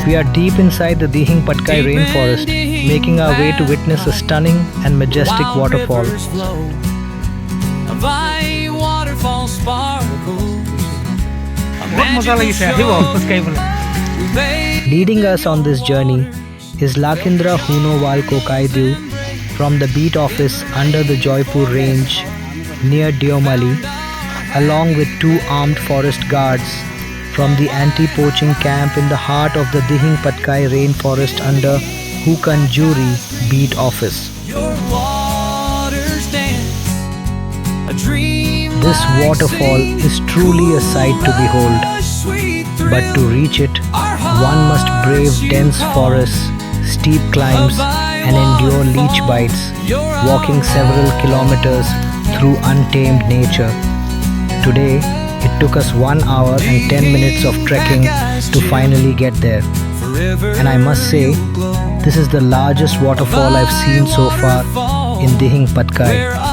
We are deep inside the Dihing Patkai Rainforest, making our way to witness a stunning and majestic waterfall. Leading us on this journey is Lakindra Hunowal Kokaidyu from the beat office under the Jaipur range near Deomali, along with two armed forest guards from the anti-poaching camp in the heart of the Dihing Patkai Rainforest under Hukan Juri beat office. This waterfall is truly a sight to behold, but to reach it, one must brave dense forests, steep climbs and endure leech bites, walking several kilometers through untamed nature. Today, it took us 1 hour and 10 minutes of trekking to finally get there. And I must say, this is the largest waterfall I've seen so far in Dihing Patkai.